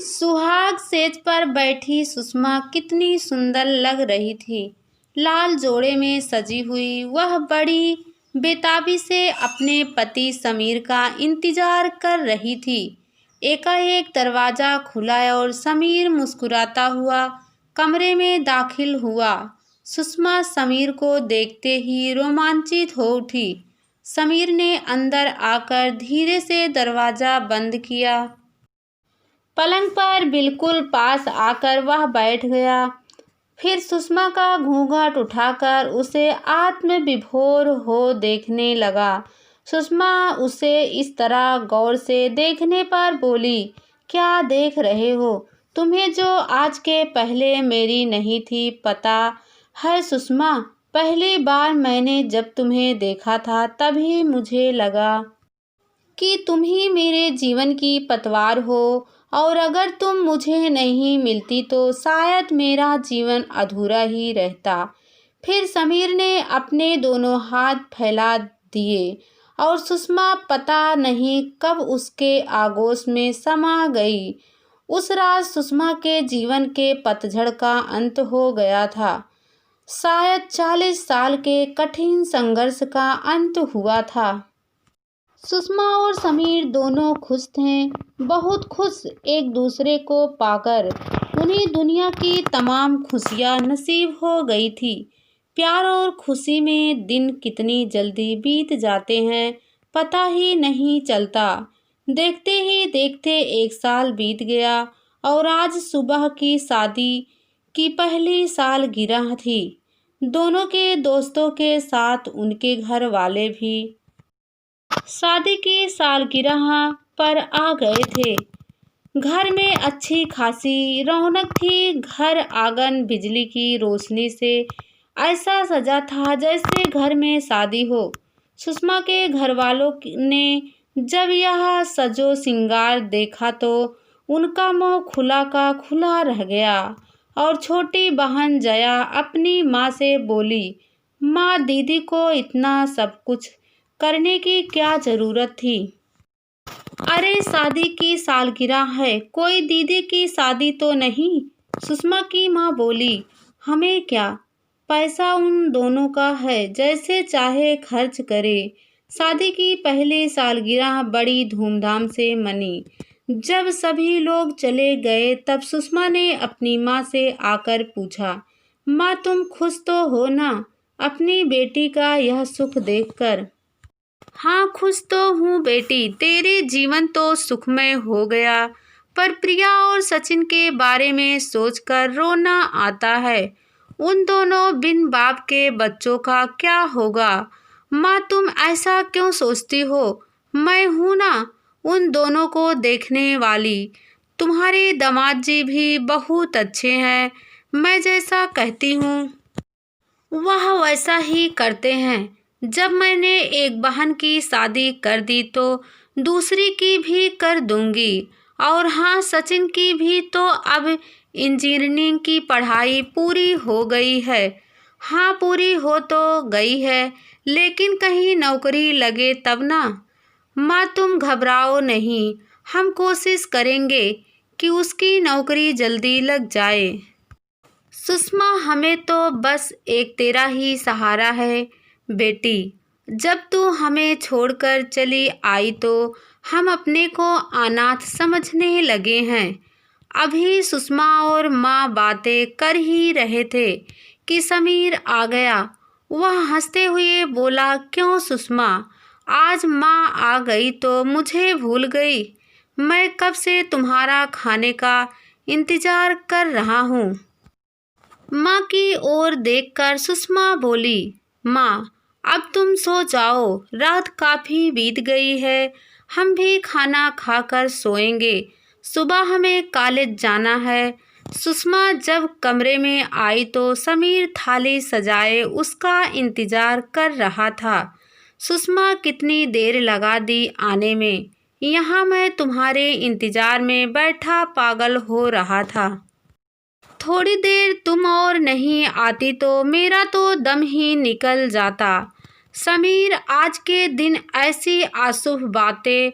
सुहाग सेज पर बैठी सुषमा कितनी सुंदर लग रही थी। लाल जोड़े में सजी हुई वह बड़ी बेताबी से अपने पति समीर का इंतजार कर रही थी। एकाएक दरवाजा खुला और समीर मुस्कुराता हुआ कमरे में दाखिल हुआ। सुषमा समीर को देखते ही रोमांचित हो उठी। समीर ने अंदर आकर धीरे से दरवाजा बंद किया। पलंग पर बिल्कुल पास आकर वह बैठ गया। फिर सुषमा का घूंघट उठाकर उसे आत्मविभोर हो देखने लगा। सुषमा उसे इस तरह गौर से देखने पर बोली, क्या देख रहे हो? तुम्हें जो आज के पहले मेरी नहीं थी पता है सुषमा। पहली बार मैंने जब तुम्हें देखा था तभी मुझे लगा कि तुम ही मेरे जीवन की पतवार हो और अगर तुम मुझे नहीं मिलती तो शायद मेरा जीवन अधूरा ही रहता। फिर समीर ने अपने दोनों हाथ फैला दिए और सुषमा पता नहीं कब उसके आगोश में समा गई। उस रात सुषमा के जीवन के पतझड़ का अंत हो गया था। शायद 40 साल के कठिन संघर्ष का अंत हुआ था। सुषमा और समीर दोनों खुश थे, बहुत खुश एक दूसरे को पाकर। उन्हें दुनिया की तमाम खुशियां नसीब हो गई थी। प्यार और खुशी में दिन कितनी जल्दी बीत जाते हैं पता ही नहीं चलता। देखते ही देखते 1 साल बीत गया और आज सुबह की शादी की पहली सालगिरह थी। दोनों के दोस्तों के साथ उनके घर वाले भी शादी की सालगिरह पर आ गए थे। घर में अच्छी खासी रौनक थी। घर आंगन बिजली की रोशनी से ऐसा सजा था जैसे घर में शादी हो। सुषमा के घर वालों ने जब यह सजो सिंगार देखा तो उनका मुंह खुला का खुला रह गया और छोटी बहन जया अपनी माँ से बोली, माँ दीदी को इतना सब कुछ करने की क्या जरूरत थी? अरे शादी की सालगिरह है, कोई दीदी की शादी तो नहीं। सुषमा की माँ बोली, हमें क्या, पैसा उन दोनों का है, जैसे चाहे खर्च करे। शादी की पहली सालगिरह बड़ी धूमधाम से मनी। जब सभी लोग चले गए तब सुषमा ने अपनी माँ से आकर पूछा, माँ तुम खुश तो हो ना अपनी बेटी का यह सुख देखकर? हाँ खुश तो हूँ बेटी, तेरे जीवन तो सुखमय हो गया, पर प्रिया और सचिन के बारे में सोचकर रोना आता है। उन दोनों बिन बाप के बच्चों का क्या होगा? माँ तुम ऐसा क्यों सोचती हो? मैं हूँ ना उन दोनों को देखने वाली। तुम्हारे दामाद जी भी बहुत अच्छे हैं। मैं जैसा कहती हूँ वह वैसा ही करते हैं। जब मैंने एक बहन की शादी कर दी तो दूसरी की भी कर दूंगी। और हाँ सचिन की भी तो अब इंजीनियरिंग की पढ़ाई पूरी हो गई है। हाँ पूरी हो तो गई है, लेकिन कहीं नौकरी लगे तब ना। माँ तुम घबराओ नहीं, हम कोशिश करेंगे कि उसकी नौकरी जल्दी लग जाए। सुषमा हमें तो बस एक तेरा ही सहारा है बेटी। जब तू हमें छोड़कर चली आई तो हम अपने को अनाथ समझने लगे हैं। अभी सुषमा और माँ बातें कर ही रहे थे कि समीर आ गया। वह हंसते हुए बोला, क्यों सुषमा, आज माँ आ गई तो मुझे भूल गई? मैं कब से तुम्हारा खाने का इंतजार कर रहा हूँ। माँ की ओर देखकर सुषमा बोली, माँ अब तुम सो जाओ, रात काफ़ी बीत गई है। हम भी खाना खाकर सोएंगे, सुबह हमें कॉलेज जाना है। सुषमा जब कमरे में आई तो समीर थाली सजाए उसका इंतजार कर रहा था। सुषमा कितनी देर लगा दी आने में, यहाँ मैं तुम्हारे इंतजार में बैठा पागल हो रहा था। थोड़ी देर तुम और नहीं आती तो मेरा तो दम ही निकल जाता। समीर आज के दिन ऐसी अशुभ बातें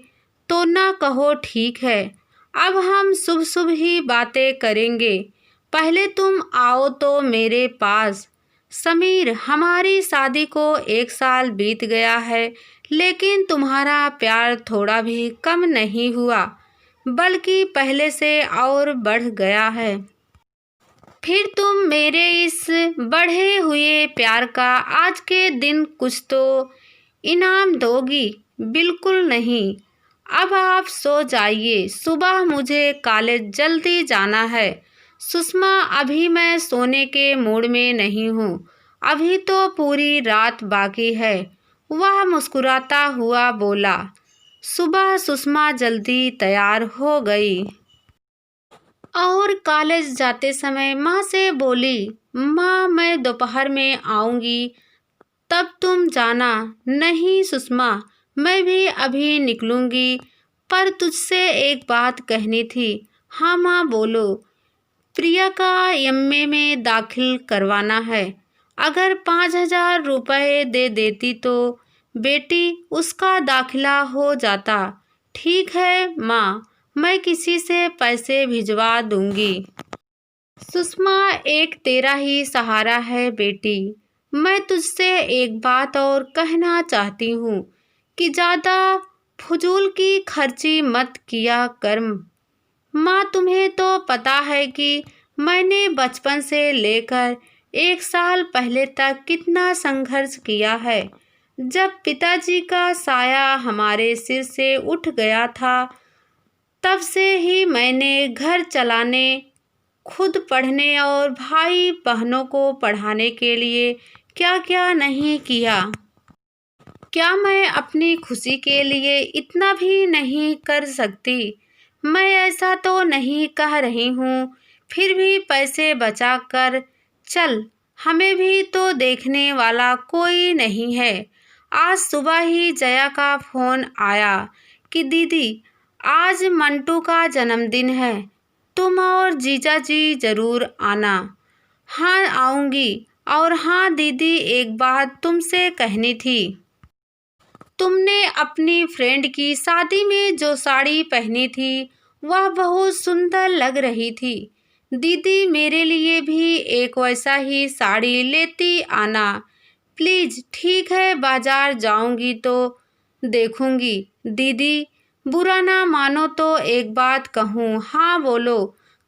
तो ना कहो, ठीक है। अब हम शुभ शुभ ही बातें करेंगे। पहले तुम आओ तो मेरे पास। समीर, हमारी शादी को 1 साल बीत गया है, लेकिन तुम्हारा प्यार थोड़ा भी कम नहीं हुआ, बल्कि पहले से और बढ़ गया है। फिर तुम मेरे इस बढ़े हुए प्यार का आज के दिन कुछ तो इनाम दोगी? बिल्कुल नहीं। अब आप सो जाइए, सुबह मुझे कॉलेज जल्दी जाना है। सुषमा, अभी मैं सोने के मूड में नहीं हूँ, अभी तो पूरी रात बाकी है, वह मुस्कुराता हुआ बोला। सुबह सुषमा जल्दी तैयार हो गई और कॉलेज जाते समय माँ से बोली, माँ मैं दोपहर में आऊँगी, तब तुम जाना। नहीं सुषमा, मैं भी अभी निकलूँगी, पर तुझसे एक बात कहनी थी। हाँ माँ बोलो। प्रिया का एमए में दाखिल करवाना है, अगर 5,000 रुपये दे देती तो बेटी उसका दाखिला हो जाता। ठीक है माँ, मैं किसी से पैसे भिजवा दूंगी। सुषमा, एक तेरा ही सहारा है बेटी। मैं तुझसे एक बात और कहना चाहती हूँ कि ज़्यादा फजूल की खर्ची मत किया कर। माँ, तुम्हें तो पता है कि मैंने बचपन से लेकर 1 साल पहले तक कितना संघर्ष किया है। जब पिताजी का साया हमारे सिर से उठ गया था, तब से ही मैंने घर चलाने, खुद पढ़ने और भाई बहनों को पढ़ाने के लिए क्या क्या नहीं किया। क्या मैं अपनी खुशी के लिए इतना भी नहीं कर सकती? मैं ऐसा तो नहीं कह रही हूँ, फिर भी पैसे बचा कर चल, हमें भी तो देखने वाला कोई नहीं है। आज सुबह ही जया का फ़ोन आया कि दीदी, आज मंटू का जन्मदिन है, तुम और जीजा जी ज़रूर आना। हाँ आऊँगी। और हाँ दीदी, एक बात तुमसे कहनी थी। तुमने अपनी फ्रेंड की शादी में जो साड़ी पहनी थी, वह बहुत सुंदर लग रही थी। दीदी, मेरे लिए भी एक वैसा ही साड़ी लेती आना प्लीज़। ठीक है, बाजार जाऊंगी तो देखूंगी। दीदी, बुरा ना मानो तो एक बात कहूँ? हाँ बोलो।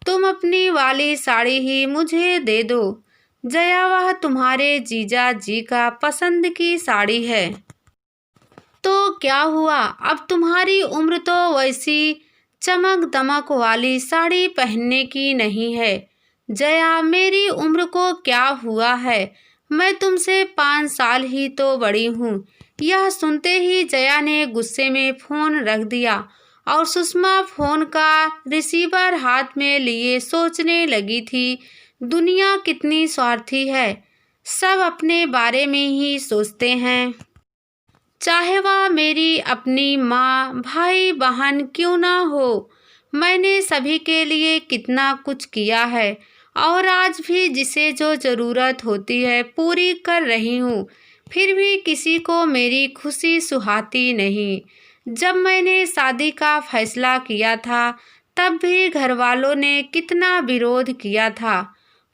तुम अपनी वाली साड़ी ही मुझे दे दो। जया, वह तुम्हारे जीजा जी का पसंद की साड़ी है। तो क्या हुआ, अब तुम्हारी उम्र तो वैसी चमक दमक वाली साड़ी पहनने की नहीं है। जया, मेरी उम्र को क्या हुआ है, मैं तुमसे 5 साल ही तो बड़ी हूँ। यह सुनते ही जया ने गुस्से में फ़ोन रख दिया और सुषमा फ़ोन का रिसीवर हाथ में लिए सोचने लगी थी, दुनिया कितनी स्वार्थी है, सब अपने बारे में ही सोचते हैं। चाहे वह मेरी अपनी माँ, भाई बहन क्यों ना हो, मैंने सभी के लिए कितना कुछ किया है और आज भी जिसे जो ज़रूरत होती है पूरी कर रही हूँ। फिर भी किसी को मेरी खुशी सुहाती नहीं। जब मैंने शादी का फैसला किया था, तब भी घर वालों ने कितना विरोध किया था।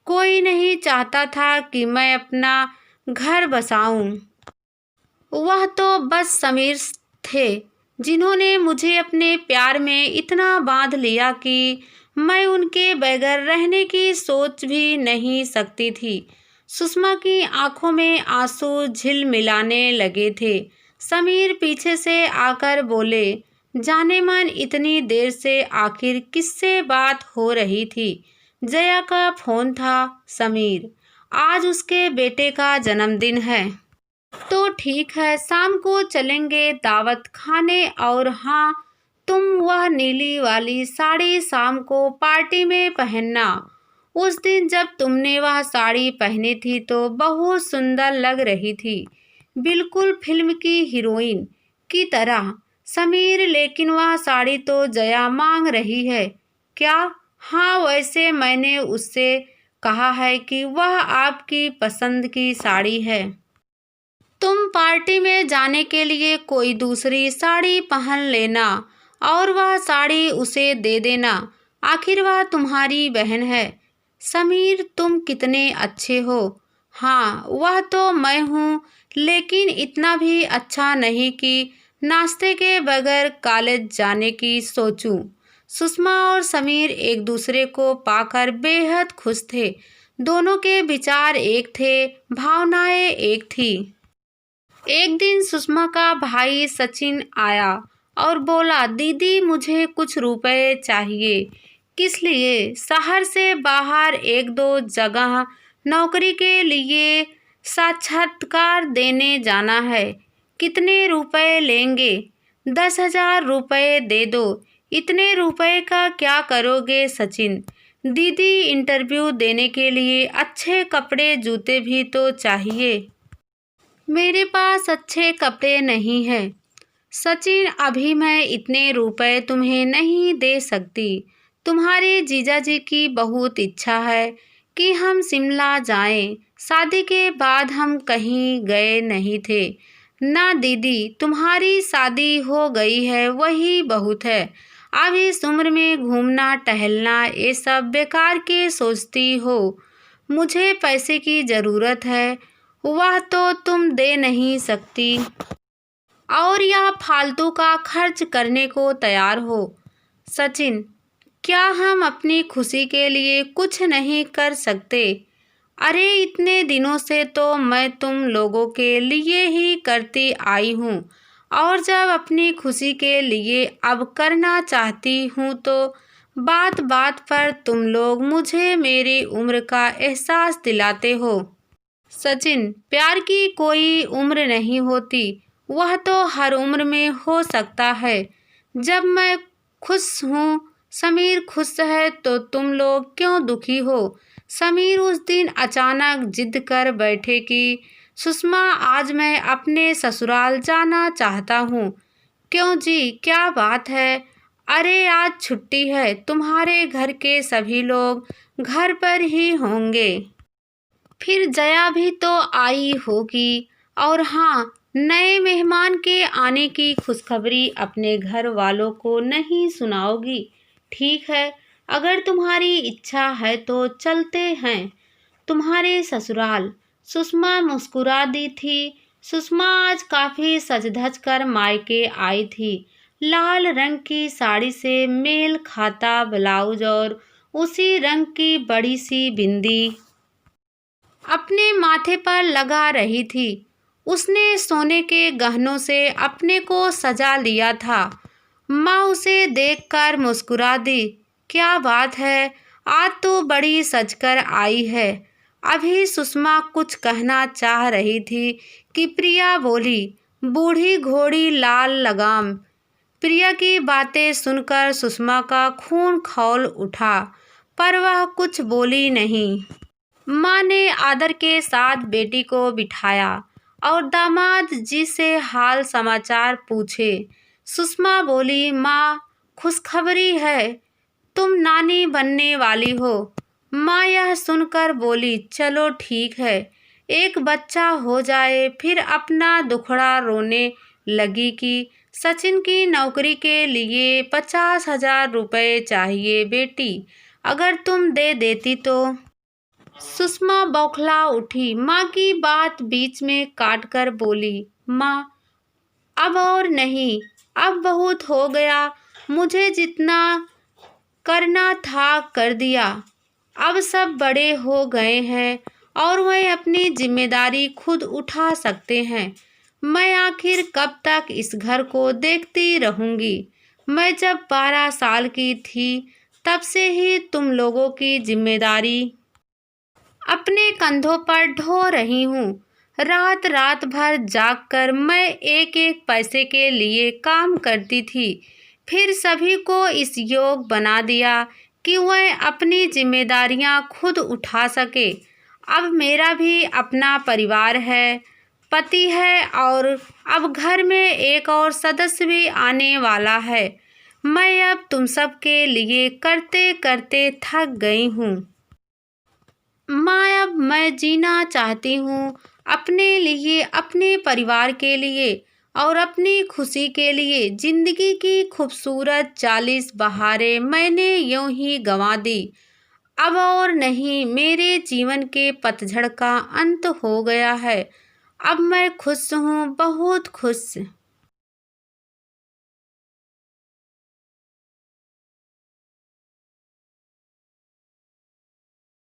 कोई नहीं चाहता था कि मैं अपना घर बसाऊं। वह तो बस समीर थे, जिन्होंने मुझे अपने प्यार में इतना बांध लिया कि मैं उनके बगैर रहने की सोच भी नहीं सकती थी। सुषमा की आंखों में आंसू झिलमिलाने लगे थे। समीर पीछे से आकर बोले, जाने मन इतनी देर से आखिर किससे बात हो रही थी? जया का फ़ोन था। समीर, आज उसके बेटे का जन्मदिन है। तो ठीक है, शाम को चलेंगे दावत खाने। और हाँ, तुम वह नीली वाली साड़ी शाम को पार्टी में पहनना। उस दिन जब तुमने वह साड़ी पहनी थी तो बहुत सुंदर लग रही थी, बिल्कुल फिल्म की हीरोइन की तरह। समीर, लेकिन वह साड़ी तो जया मांग रही है। क्या? हाँ, वैसे मैंने उससे कहा है कि वह आपकी पसंद की साड़ी है। तुम पार्टी में जाने के लिए कोई दूसरी साड़ी पहन लेना। और वह साड़ी उसे दे देना, आखिर वह तुम्हारी बहन है। समीर, तुम कितने अच्छे हो। हाँ, वह तो मैं हूँ, लेकिन इतना भी अच्छा नहीं कि नाश्ते के बगैर कॉलेज जाने की सोचूं। सुषमा और समीर एक दूसरे को पाकर बेहद खुश थे। दोनों के विचार एक थे, भावनाएं एक थी। एक दिन सुषमा का भाई सचिन आया और बोला, दीदी मुझे कुछ रुपए चाहिए। किस लिए? शहर से बाहर एक दो जगह नौकरी के लिए साक्षात्कार देने जाना है। कितने रुपए लेंगे? 10,000 रुपए दे दो। इतने रुपए का क्या करोगे सचिन? दीदी, इंटरव्यू देने के लिए अच्छे कपड़े जूते भी तो चाहिए। मेरे पास अच्छे कपड़े नहीं हैं सचिन, अभी मैं इतने रुपए तुम्हें नहीं दे सकती। तुम्हारे जीजाजी की बहुत इच्छा है कि हम शिमला जाएं। शादी के बाद हम कहीं गए नहीं थे। ना दीदी, तुम्हारी शादी हो गई है वही बहुत है। अब इस उम्र में घूमना टहलना ये सब बेकार के सोचती हो। मुझे पैसे की ज़रूरत है, वह तो तुम दे नहीं सकती, और यह फालतू का खर्च करने को तैयार हो। सचिन, क्या हम अपनी खुशी के लिए कुछ नहीं कर सकते? अरे, इतने दिनों से तो मैं तुम लोगों के लिए ही करती आई हूँ, और जब अपनी खुशी के लिए अब करना चाहती हूँ तो बात बात पर तुम लोग मुझे मेरी उम्र का एहसास दिलाते हो। सचिन, प्यार की कोई उम्र नहीं होती, वह तो हर उम्र में हो सकता है। जब मैं खुश हूँ, समीर खुश है, तो तुम लोग क्यों दुखी हो? समीर उस दिन अचानक जिद कर बैठे कि सुषमा, आज मैं अपने ससुराल जाना चाहता हूँ। क्यों जी, क्या बात है? अरे, आज छुट्टी है, तुम्हारे घर के सभी लोग घर पर ही होंगे। फिर जया भी तो आई होगी, और हाँ, नए मेहमान के आने की खुशखबरी अपने घर वालों को नहीं सुनाओगी? ठीक है, अगर तुम्हारी इच्छा है तो चलते हैं तुम्हारे ससुराल। सुषमा मुस्कुरा दी थी। सुषमा आज काफ़ी सज धज कर मायके आई थी। लाल रंग की साड़ी से मेल खाता ब्लाउज और उसी रंग की बड़ी सी बिंदी अपने माथे पर लगा रही थी। उसने सोने के गहनों से अपने को सजा लिया था। माँ उसे देखकर मुस्कुरा दी। क्या बात है, आज तो बड़ी सजकर आई है। अभी सुषमा कुछ कहना चाह रही थी कि प्रिया बोली, बूढ़ी घोड़ी लाल लगाम। प्रिया की बातें सुनकर सुषमा का खून खौल उठा, पर वह कुछ बोली नहीं। माँ ने आदर के साथ बेटी को बिठाया और दामाद जी से हाल समाचार पूछे। सुषमा बोली, माँ, खुशखबरी है, तुम नानी बनने वाली हो। माँ यह सुनकर बोली, चलो ठीक है, एक बच्चा हो जाए। फिर अपना दुखड़ा रोने लगी कि सचिन की नौकरी के लिए 50,000 रुपये चाहिए बेटी, अगर तुम दे देती तो। सुषमा बौखला उठी। माँ की बात बीच में काटकर बोली, माँ, अब और नहीं, अब बहुत हो गया। मुझे जितना करना था कर दिया। अब सब बड़े हो गए हैं और वह अपनी जिम्मेदारी खुद उठा सकते हैं। मैं आखिर कब तक इस घर को देखती रहूंगी? मैं जब 12 साल की थी तब से ही तुम लोगों की जिम्मेदारी अपने कंधों पर ढो रही हूँ। रात रात भर जागकर मैं एक एक पैसे के लिए काम करती थी, फिर सभी को इस योग बना दिया कि वह अपनी जिम्मेदारियां खुद उठा सके। अब मेरा भी अपना परिवार है, पति है, और अब घर में एक और सदस्य भी आने वाला है। मैं अब तुम सब के लिए करते करते थक गई हूँ। माँ, अब मैं जीना चाहती हूँ, अपने लिए, अपने परिवार के लिए। और अपनी खुशी के लिए जिंदगी की खूबसूरत 40 बहारें मैंने यूं ही गंवा दी। अब और नहीं, मेरे जीवन के पतझड़ का अंत हो गया है। अब मैं खुश हूँ, बहुत खुश।